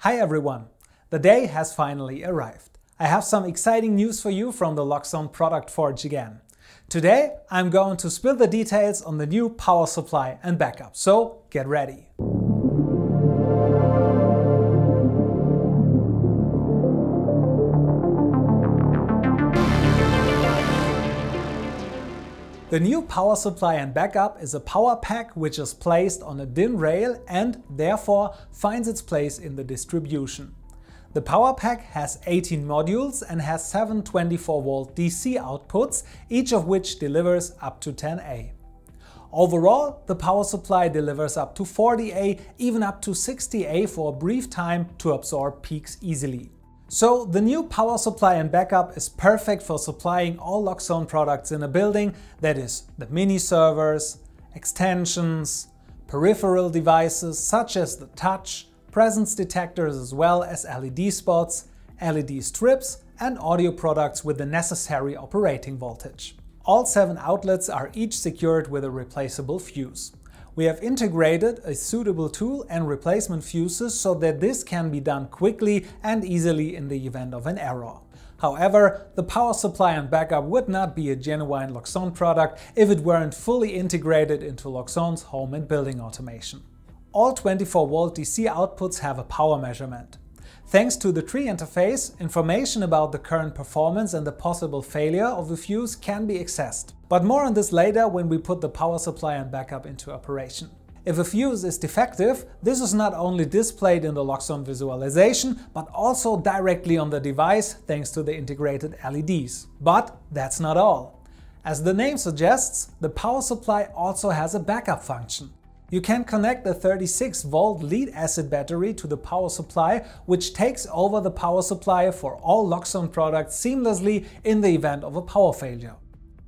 Hi everyone! The day has finally arrived. I have some exciting news for you from the Loxone product forge again. Today I'm going to spill the details on the new power supply and backup, so get ready! The new power supply and backup is a power pack which is placed on a DIN rail and therefore finds its place in the distribution. The power pack has 18 modules and has 7 24-volt DC outputs, each of which delivers up to 10A. Overall, the power supply delivers up to 40A, even up to 60A for a brief time to absorb peaks easily. So the new power supply and backup is perfect for supplying all Loxone products in a building, that is, the mini servers, extensions, peripheral devices such as the touch, presence detectors as well as LED spots, LED strips and audio products with the necessary operating voltage. All 7 outlets are each secured with a replaceable fuse. We have integrated a suitable tool and replacement fuses so that this can be done quickly and easily in the event of an error. However, the power supply and backup would not be a genuine Loxone product if it weren't fully integrated into Loxone's home and building automation. All 24-volt DC outputs have a power measurement. Thanks to the tree interface, information about the current performance and the possible failure of the fuse can be accessed. But more on this later when we put the power supply and backup into operation. If a fuse is defective, this is not only displayed in the Loxone visualization, but also directly on the device thanks to the integrated LEDs. But that's not all. As the name suggests, the power supply also has a backup function. You can connect a 36-volt lead-acid battery to the power supply, which takes over the power supply for all Loxone products seamlessly in the event of a power failure.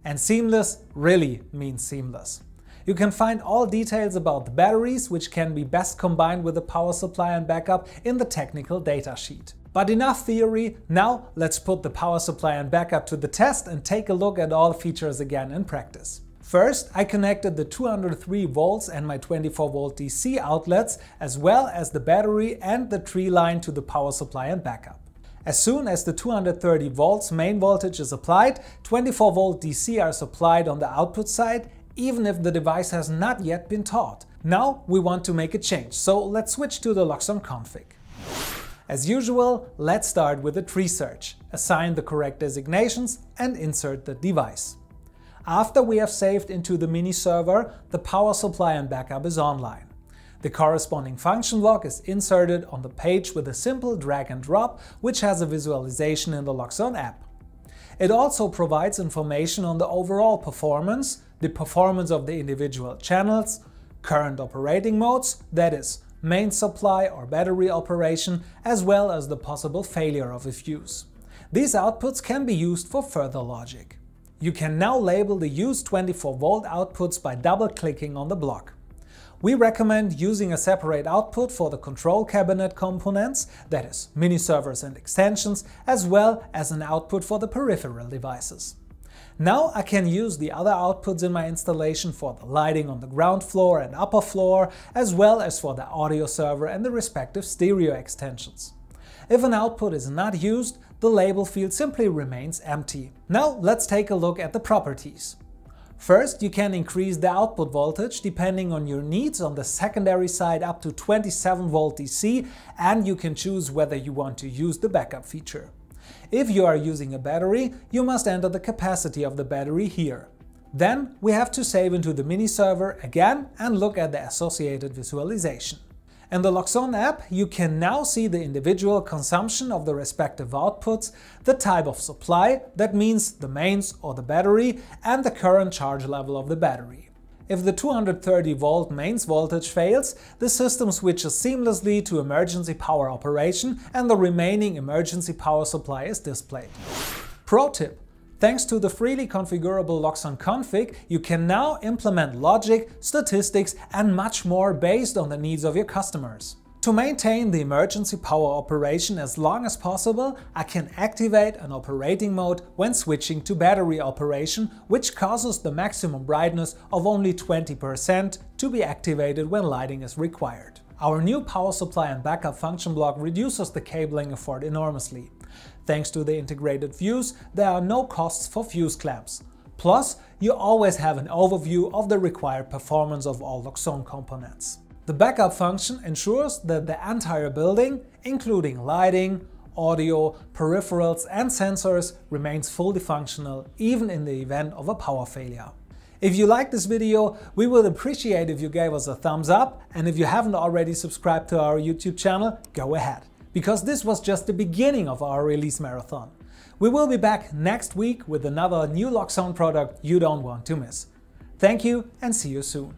And seamless really means seamless. You can find all details about the batteries, which can be best combined with the power supply and backup, in the technical datasheet. But enough theory, now let's put the power supply and backup to the test and take a look at all features again in practice. First, I connected the 203 volts and my 24-volt DC outlets, as well as the battery and the tree line to the power supply and backup. As soon as the 230 volts main voltage is applied, 24-volt DC are supplied on the output side, even if the device has not yet been taught. Now we want to make a change, so let's switch to the Loxone config. As usual, let's start with a tree search, assign the correct designations and insert the device. After we have saved into the mini server, the power supply and backup is online. The corresponding function log is inserted on the page with a simple drag and drop, which has a visualization in the Loxone app. It also provides information on the overall performance, the performance of the individual channels, current operating modes, that is, main supply or battery operation, as well as the possible failure of a fuse. These outputs can be used for further logic. You can now label the used 24-volt outputs by double-clicking on the block. We recommend using a separate output for the control cabinet components, that is, mini servers and extensions, as well as an output for the peripheral devices. Now I can use the other outputs in my installation for the lighting on the ground floor and upper floor, as well as for the audio server and the respective stereo extensions. If an output is not used, the label field simply remains empty. Now let's take a look at the properties. First, you can increase the output voltage depending on your needs on the secondary side up to 27-volt DC, and you can choose whether you want to use the backup feature. If you are using a battery, you must enter the capacity of the battery here. Then we have to save into the mini server again and look at the associated visualization. In the Loxone app, you can now see the individual consumption of the respective outputs, the type of supply, that means the mains or the battery, and the current charge level of the battery. If the 230-volt mains voltage fails, the system switches seamlessly to emergency power operation and the remaining emergency power supply is displayed. Pro tip: thanks to the freely configurable Loxone config, you can now implement logic, statistics and much more based on the needs of your customers. To maintain the emergency power operation as long as possible, I can activate an operating mode when switching to battery operation, which causes the maximum brightness of only 20% to be activated when lighting is required. Our new power supply and backup function block reduces the cabling effort enormously. Thanks to the integrated views, there are no costs for fuse clamps. Plus, you always have an overview of the required performance of all Loxone components. The backup function ensures that the entire building, including lighting, audio, peripherals and sensors, remains fully functional even in the event of a power failure. If you liked this video, we would appreciate if you gave us a thumbs up, and if you haven't already subscribed to our YouTube channel, go ahead, because this was just the beginning of our release marathon. We will be back next week with another new Loxone product you don't want to miss. Thank you and see you soon.